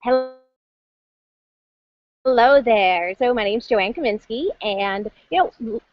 Hello there. So my name's Joanne Kaminski, and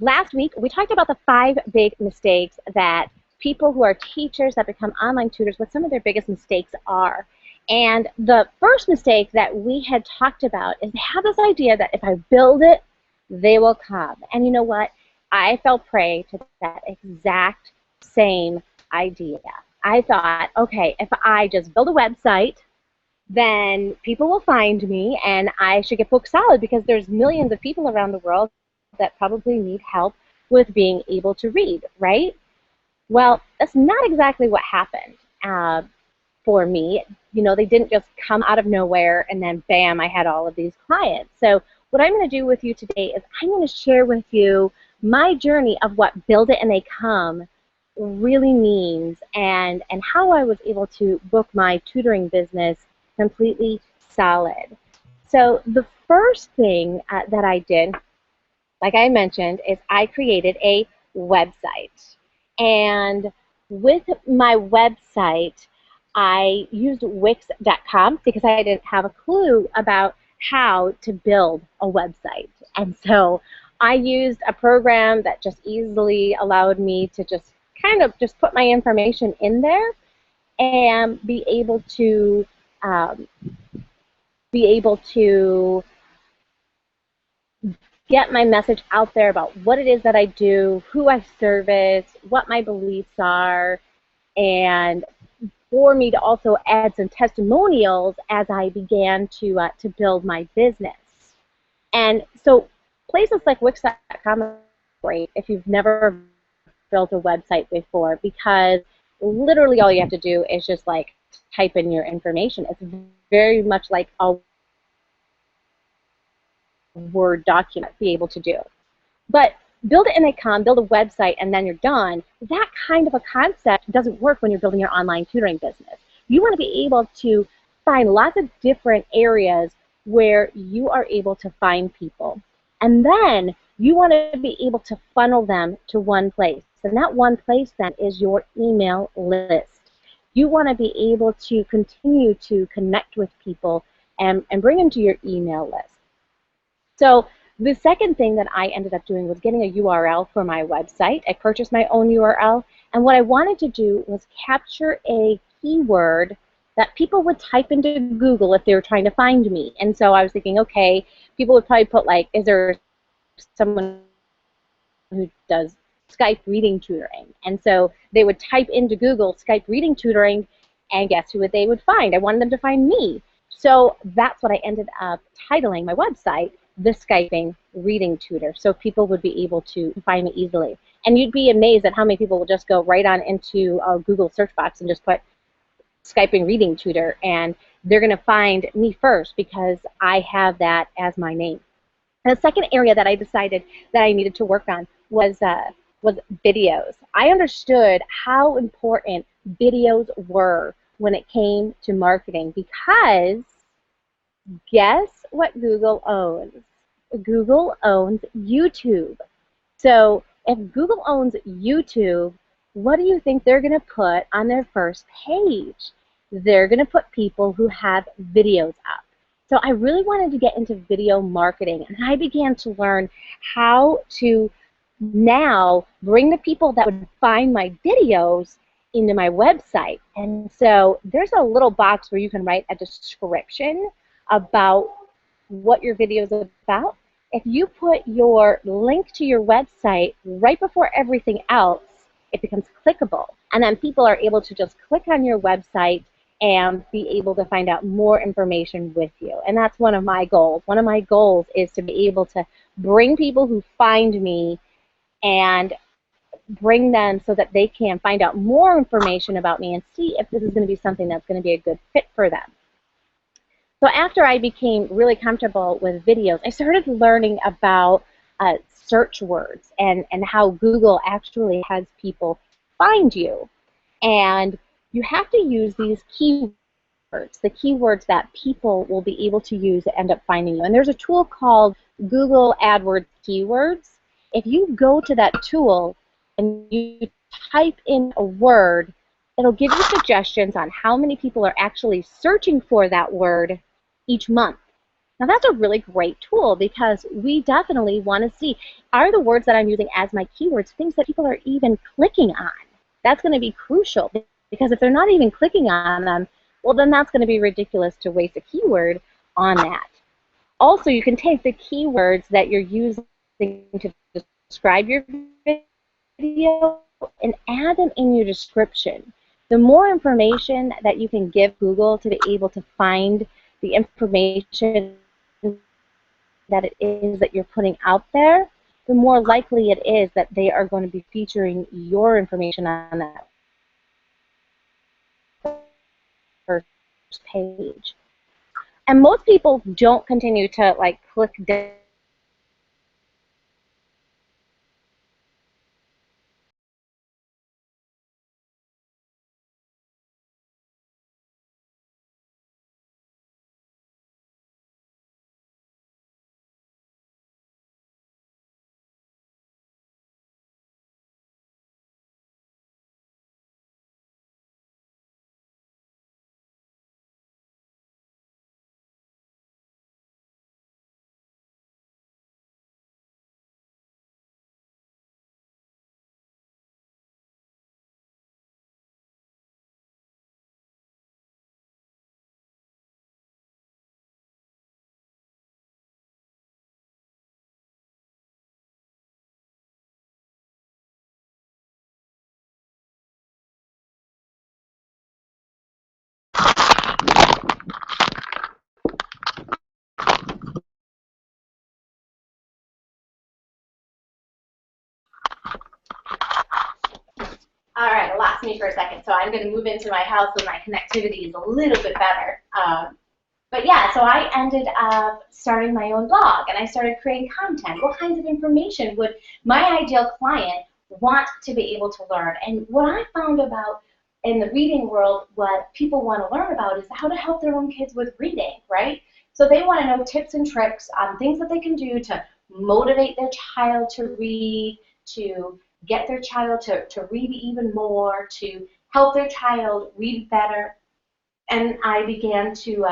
last week we talked about the 5 big mistakes that people who are teachers that become online tutors, what some of their biggest mistakes are. And the first mistake that we had talked about is they have this idea that if I build it, they will come. And you know what? I fell prey to that exact same idea. I thought, okay, if I just build a website, then people will find me and I should get booked solid because there's millions of people around the world that probably need help with being able to read, right? Well, that's not exactly what happened for me. They didn't just come out of nowhere and then bam, I had all of these clients. So what I'm going to do with you today is I'm going to share with you my journey of what build it and they come really means and how I was able to book my tutoring business completely solid. So the first thing that I did, like I mentioned, is I created a website. And with my website, I used Wix.com because I didn't have a clue about how to build a website. And so I used a program that just easily allowed me to just kind of just put my information in there and um, be able to get my message out there about what it is that I do, who I service, what my beliefs are, and for me to also add some testimonials as I began to build my business. And so places like Wix.com are great if you've never built a website before, because literally all you have to do is just like type in your information. It's very much like a Word document be able to do. But build it and they come, build a website, and then you're done. That kind of a concept doesn't work when you're building your online tutoring business. You want to be able to find lots of different areas where you are able to find people. And then you want to be able to funnel them to one place. And that one place then is your email list. You want to be able to continue to connect with people and bring them to your email list. So the second thing that I ended up doing was getting a URL for my website. I purchased my own URL, and what I wanted to do was capture a keyword that people would type into Google if they were trying to find me. And so I was thinking, okay, people would probably put like, is there someone who does Skype reading tutoring? And so they would type into Google Skype reading tutoring, and guess who they would find? I wanted them to find me. So that's what I ended up titling my website, The Skyping Reading Tutor, so people would be able to find me easily. And you'd be amazed at how many people will just go right on into a Google search box and just put Skyping Reading Tutor, and they're going to find me first because I have that as my name. And the second area that I decided that I needed to work on was videos. I understood how important videos were when it came to marketing, because guess what Google owns? Google owns YouTube. So if Google owns YouTube, what do you think they're going to put on their first page? They're going to put people who have videos up. So I really wanted to get into video marketing, and I began to learn how to now bring the people that would find my videos into my website. And so there's a little box where you can write a description about what your video is about. If you put your link to your website right before everything else, it becomes clickable. And then people are able to just click on your website and be able to find out more information with you. And that's one of my goals. One of my goals is to be able to bring people who find me and bring them so that they can find out more information about me and see if this is going to be something that's going to be a good fit for them. So after I became really comfortable with videos, I started learning about search words and how Google actually has people find you. And you have to use these keywords, the keywords that people will be able to use to end up finding you. And there's a tool called Google AdWords Keywords. If you go to that tool and you type in a word, it'll give you suggestions on how many people are actually searching for that word each month. Now that's a really great tool because we definitely want to see, are the words that I'm using as my keywords things that people are even clicking on? That's going to be crucial because if they're not even clicking on them, well then that's going to be ridiculous to waste a keyword on that. Also, you can take the keywords that you're using to describe your video and add them in your description. The more information that you can give Google to be able to find the information that it is that you're putting out there, the more likely it is that they are going to be featuring your information on that first page. And most people don't continue to like click down. All right, it lost me for a second, so I'm going to move into my house so my connectivity is a little bit better. But yeah, so I ended up starting my own blog, and I started creating content. What kinds of information would my ideal client want to be able to learn? And what I found about in the reading world, what people want to learn about is how to help their own kids with reading, right? So they want to know tips and tricks on things that they can do to motivate their child to read, to get their child to read even more, to help their child read better. And I began to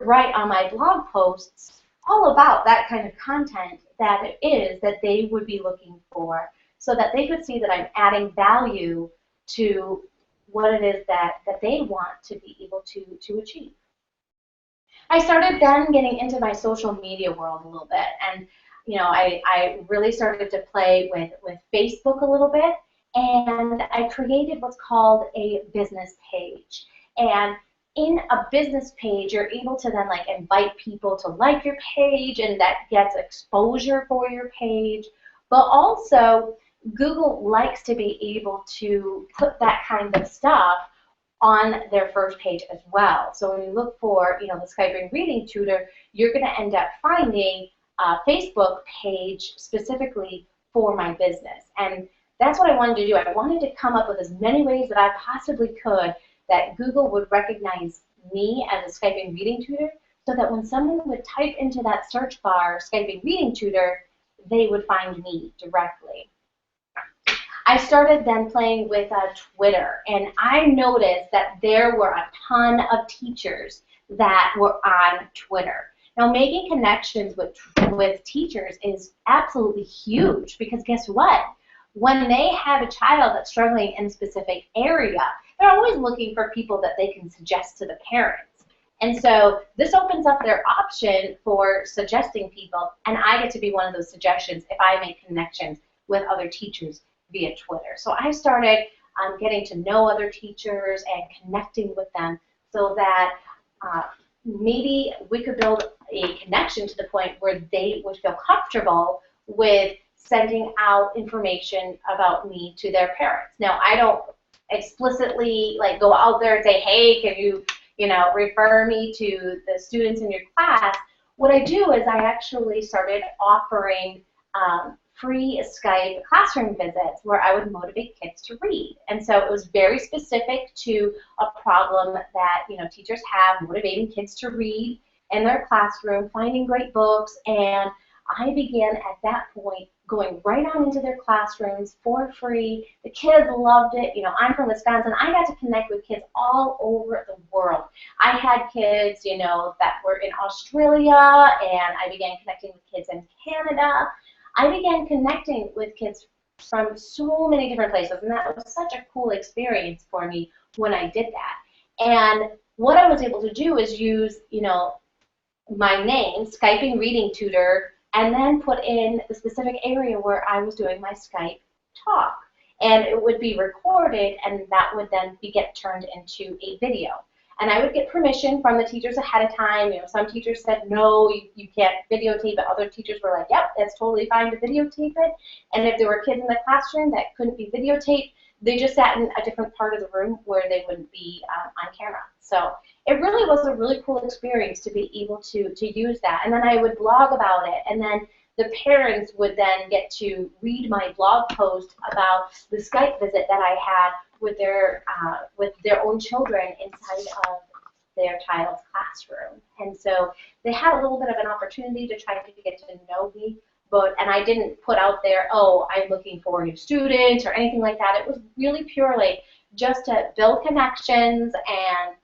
write on my blog posts all about that kind of content that it is that they would be looking for, so that they could see that I'm adding value to what it is that they want to be able to achieve. I started then getting into my social media world a little bit, and you know, I really started to play with Facebook a little bit, and I created what's called a business page. And in a business page, you're able to then like invite people to like your page, and that gets exposure for your page. But also, Google likes to be able to put that kind of stuff on their first page as well. So when you look for, you know, the Skype Reading Tutor, you're going to end up finding a Facebook page specifically for my business. And that's what I wanted to do. I wanted to come up with as many ways that I possibly could that Google would recognize me as a Skype Reading Tutor, so that when someone would type into that search bar Skype Reading Tutor, they would find me directly. I started then playing with Twitter, and I noticed that there were a ton of teachers that were on Twitter. Now, making connections with teachers is absolutely huge, because guess what? When they have a child that's struggling in a specific area, they're always looking for people that they can suggest to the parents. And so this opens up their option for suggesting people, and I get to be one of those suggestions if I make connections with other teachers via Twitter. So I started getting to know other teachers and connecting with them, so that maybe we could build a connection to the point where they would feel comfortable with sending out information about me to their parents. Now, I don't explicitly like go out there and say, hey, can you, refer me to the students in your class. What I do is I actually started offering free Skype classroom visits where I would motivate kids to read. And so it was very specific to a problem that teachers have, motivating kids to read in their classroom, finding great books, and I began at that point going right on into their classrooms for free. The kids loved it. I'm from Wisconsin. I got to connect with kids all over the world. I had kids, you know, that were in Australia, and I began connecting with kids in Canada. I began connecting with kids from so many different places, and that was such a cool experience for me when I did that. And what I was able to do is use, you know, my name, Skyping Reading Tutor, and then put in the specific area where I was doing my Skype talk. And it would be recorded, and that would then get turned into a video. And I would get permission from the teachers ahead of time. You know, some teachers said, no, you can't videotape it. Other teachers were like, yep, it's totally fine to videotape it. And if there were kids in the classroom that couldn't be videotaped, they just sat in a different part of the room where they wouldn't be on camera. So it really was a really cool experience to be able to use that. And then I would blog about it. And then the parents would then get to read my blog post about the Skype visit that I had with their own children inside of their child's classroom. And so they had a little bit of an opportunity to try to get to know me, and I didn't put out there, oh, I'm looking for new students or anything like that. It was really purely just to build connections and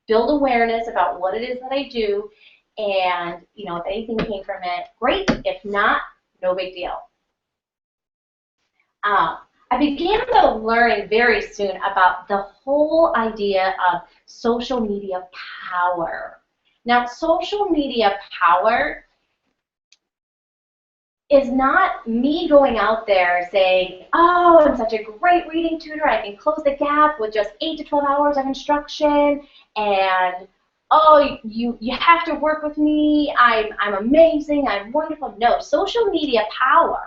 build awareness about what it is that I do. And, you know, if anything came from it, great. If not, no big deal. I began to learn very soon about the whole idea of social media power. Now, social media power is not me going out there saying, oh, I'm such a great reading tutor, I can close the gap with just 8 to 12 hours of instruction, and oh, you have to work with me, I'm amazing, I'm wonderful. No, social media power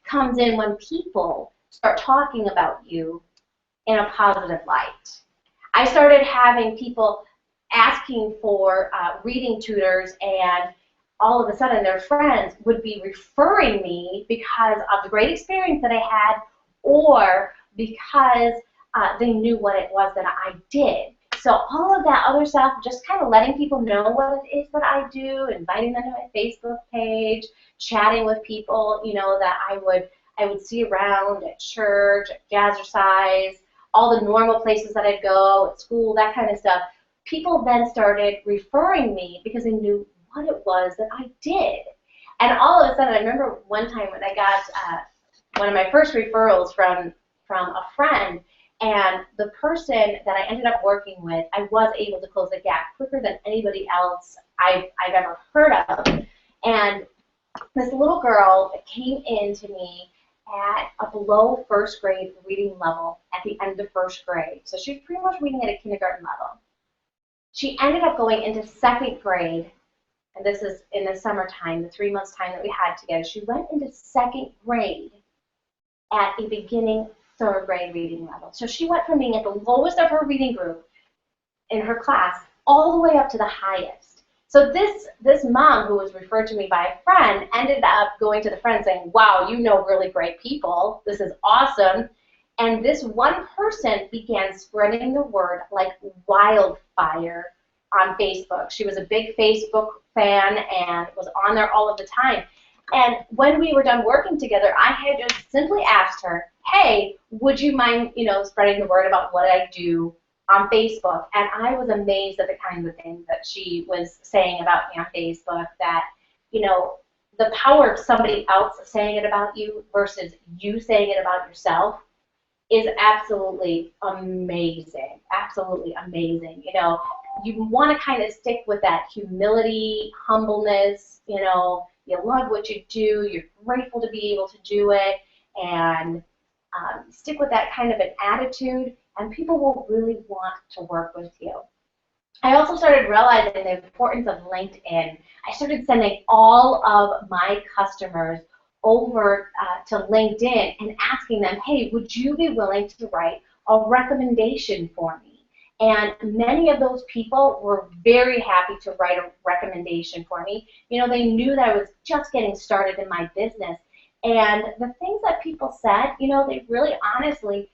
comes in when people start talking about you in a positive light. I started having people asking for reading tutors, and all of a sudden their friends would be referring me because of the great experience that I had, or because they knew what it was that I did. So all of that other stuff, just kind of letting people know what it is that I do, inviting them to my Facebook page, chatting with people, you know, that I would see around at church, at jazzercise, all the normal places that I'd go, at school, that kind of stuff. People then started referring me because they knew what it was that I did. And all of a sudden, I remember one time when I got one of my first referrals from a friend, and the person that I ended up working with, I was able to close the gap quicker than anybody else I've ever heard of. And this little girl came in to me at a below first grade reading level at the end of first grade. So she was pretty much reading at a kindergarten level. She ended up going into second grade, and this is in the summertime, the 3 months time that we had together. She went into second grade at a beginning third grade reading level. So she went from being at the lowest of her reading group in her class all the way up to the highest. So this mom, who was referred to me by a friend, ended up going to the friend saying, wow, you know really great people. This is awesome. And this one person began spreading the word like wildfire on Facebook. She was a big Facebook fan and was on there all of the time. And when we were done working together, I had just simply asked her, hey, would you mind, you know, spreading the word about what I do on Facebook? And I was amazed at the kinds of things that she was saying about me on Facebook, that, you know, the power of somebody else saying it about you versus you saying it about yourself is absolutely amazing, absolutely amazing. You know, you want to kind of stick with that humility, humbleness, you know, you love what you do, you're grateful to be able to do it, and stick with that kind of an attitude, and people will really want to work with you. I also started realizing the importance of LinkedIn. I started sending all of my customers over to LinkedIn and asking them, hey, would you be willing to write a recommendation for me? And many of those people were very happy to write a recommendation for me. You know, they knew that I was just getting started in my business. And the things that people said, you know, they really honestly,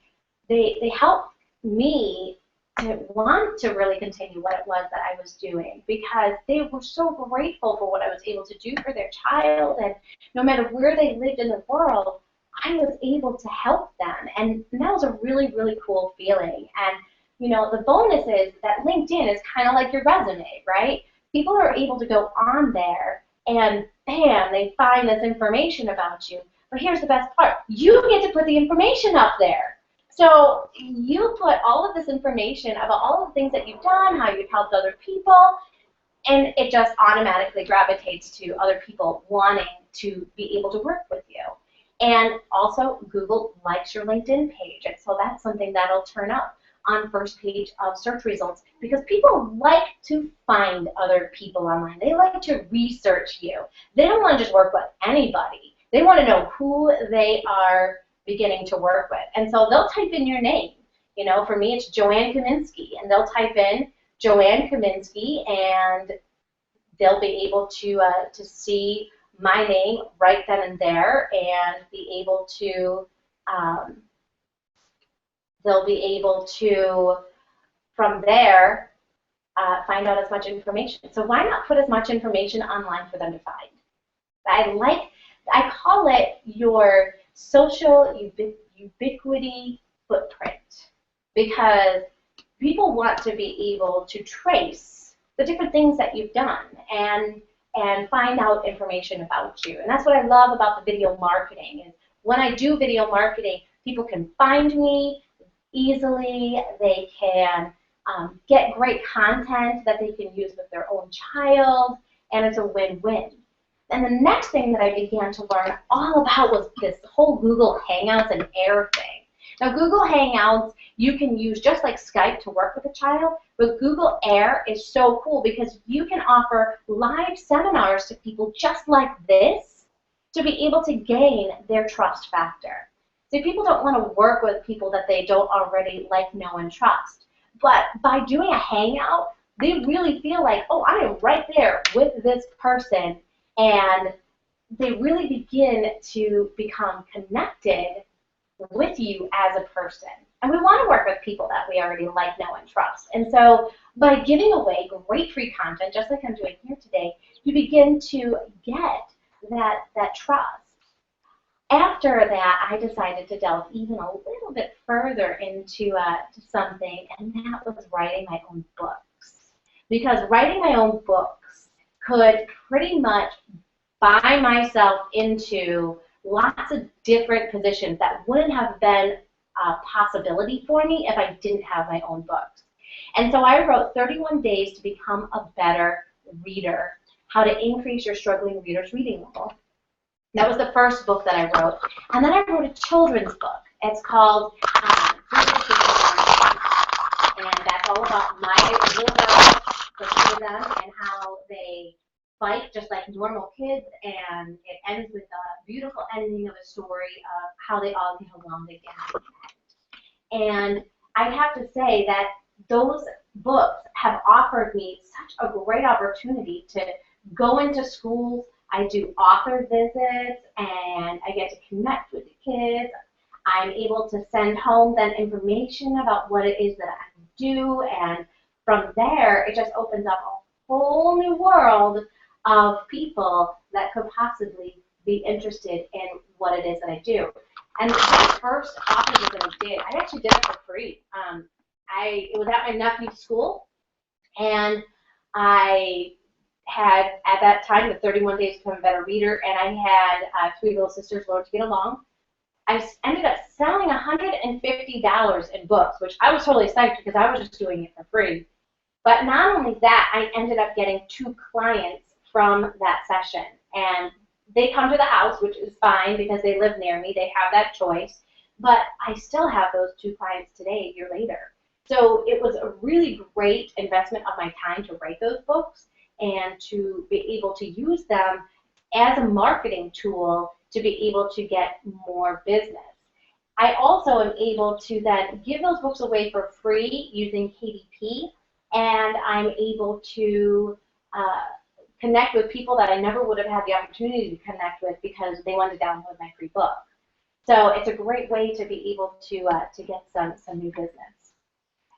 they helped me to want to really continue what it was that I was doing, because they were so grateful for what I was able to do for their child, and no matter where they lived in the world, I was able to help them, and that was a really, really cool feeling. And you know, the bonus is that LinkedIn is kind of like your resume, right? People are able to go on there and bam, they find this information about you. But here's the best part. You get to put the information up there. So you put all of this information about all of the things that you've done, how you've helped other people, and it just automatically gravitates to other people wanting to be able to work with you. And also, Google likes your LinkedIn page, and so that's something that'll turn up on first page of search results because people like to find other people online. They like to research you. They don't want to just work with anybody. They want to know who they are beginning to work with. And so they'll type in your name. You know, for me, it's Joanne Kaminski, and they'll type in Joanne Kaminski, and they'll be able to see my name right then and there, and be able to they'll be able to from there find out as much information. So why not put as much information online for them to find? I call it your social ubiquity footprint, because people want to be able to trace the different things that you've done and find out information about you. And that's what I love about the video marketing. Is when I do video marketing, people can find me easily. They can get great content that they can use with their own child, and it's a win-win. And the next thing that I began to learn all about was this whole Google Hangouts and Air thing. Now, Google Hangouts you can use just like Skype to work with a child, but Google Air is so cool because you can offer live seminars to people just like this to be able to gain their trust factor. See, people don't want to work with people that they don't already like, know, and trust. But by doing a Hangout, they really feel like, oh, I am right there with this person, and they really begin to become connected with you as a person. And we want to work with people that we already like, know, and trust. And so by giving away great free content, just like I'm doing here today, you begin to get that trust. After that, I decided to delve even a little bit further into to something, and that was writing my own books. Because writing my own books could pretty much buy myself into lots of different positions that wouldn't have been a possibility for me if I didn't have my own books. And so I wrote 31 Days to Become a Better Reader, How to Increase Your Struggling Reader's Reading Level. That was the first book that I wrote. And then I wrote a children's book. It's called Tutors, and that's all about my little girls, the two of them, and how they fight just like normal kids, and it ends with a beautiful ending of a story of how they all get along again. And I have to say that those books have offered me such a great opportunity to go into schools. I do author visits, and I get to connect with the kids. I'm able to send home then information about what it is that I do, and from there, it just opens up a whole new world of people that could possibly be interested in what it is that I do. And the first author visit I did, I actually did it for free. It was at my nephew's school, and I had, at that time, the 31 Days to Become a Better Reader, and I had 3 little sisters learn to get along. I ended up selling $150 in books, which I was totally psyched because I was just doing it for free. But not only that, I ended up getting 2 clients from that session. And they come to the house, which is fine because they live near me. They have that choice. But I still have those 2 clients today, a year later. So it was a really great investment of my time to write those books and to be able to use them as a marketing tool to be able to get more business. I also am able to then give those books away for free using KDP, and I'm able to connect with people that I never would have had the opportunity to connect with because they wanted to download my free book. So it's a great way to be able to get some new business.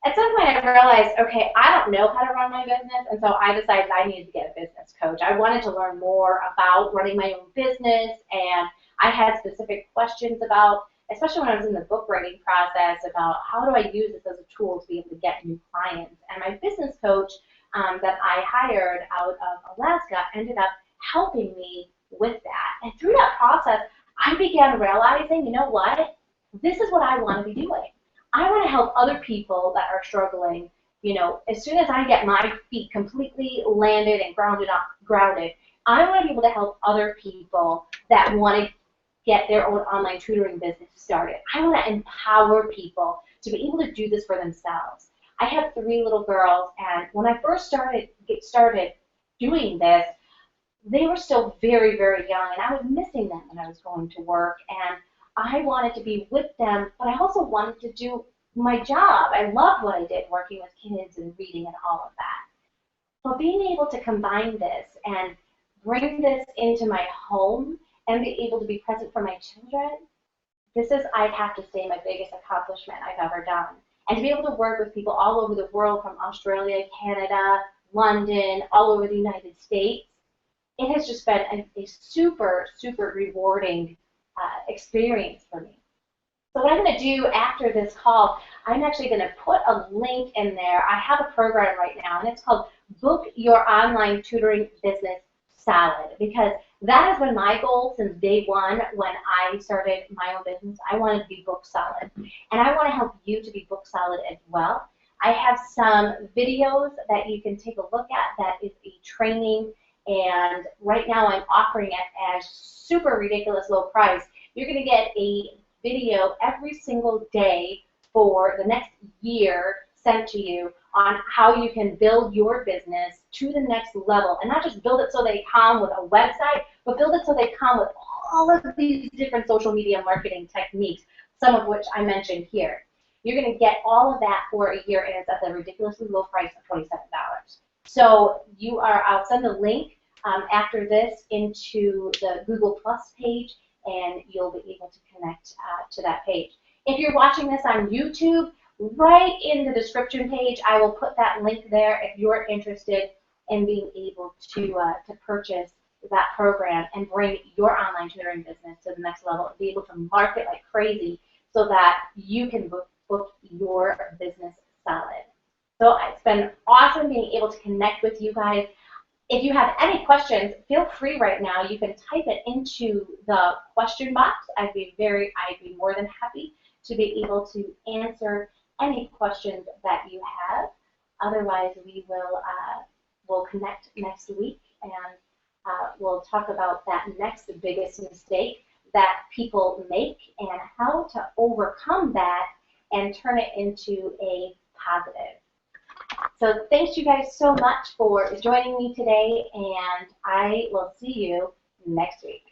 At some point I realized, okay, I don't know how to run my business, and so I decided I needed to get a business coach. I wanted to learn more about running my own business, and I had specific questions about especially when I was in the book writing process, about how do I use this as a tool to be able to get new clients. And my business coach that I hired out of Alaska ended up helping me with that. And through that process, I began realizing, you know what? This is what I want to be doing. I want to help other people that are struggling. You know, as soon as I get my feet completely landed and grounded, I want to be able to help other people that want to get their own online tutoring business started. I want to empower people to be able to do this for themselves. I have 3 little girls, and when I first started doing this, they were still very, very young, and I was missing them when I was going to work, and I wanted to be with them, but I also wanted to do my job. I loved what I did, working with kids and reading and all of that. But being able to combine this and bring this into my home and be able to be present for my children, this is, I'd have to say, my biggest accomplishment I've ever done. And to be able to work with people all over the world, from Australia, Canada, London, all over the United States, it has just been a super, super rewarding experience for me. So what I'm going to do after this call, I'm actually going to put a link in there. I have a program right now, and it's called Book Your Online Tutoring Business Solid, because that has been my goal since day one when I started my own business. I wanted to be book solid, and I want to help you to be book solid as well. I have some videos that you can take a look at that is a training, and right now I'm offering it as super ridiculous low price. You're going to get a video every single day for the next year sent to you on how you can build your business to the next level, and not just build it so they come with a website, but build it so they come with all of these different social media marketing techniques, some of which I mentioned here. You're going to get all of that for a year, and it's at the ridiculously low price of $27. So I'll send a link after this into the Google Plus page, and you'll be able to connect to that page. If you're watching this on YouTube, right in the description page, I will put that link there if you're interested in being able to purchase that program and bring your online tutoring business to the next level and be able to market like crazy so that you can book your business solid. So it's been awesome being able to connect with you guys. If you have any questions, feel free right now. You can type it into the question box. I'd be more than happy to be able to answer any questions that you have. Otherwise, we will we'll connect next week, and we'll talk about that next biggest mistake that people make and how to overcome that and turn it into a positive. So thanks you guys so much for joining me today, and I will see you next week.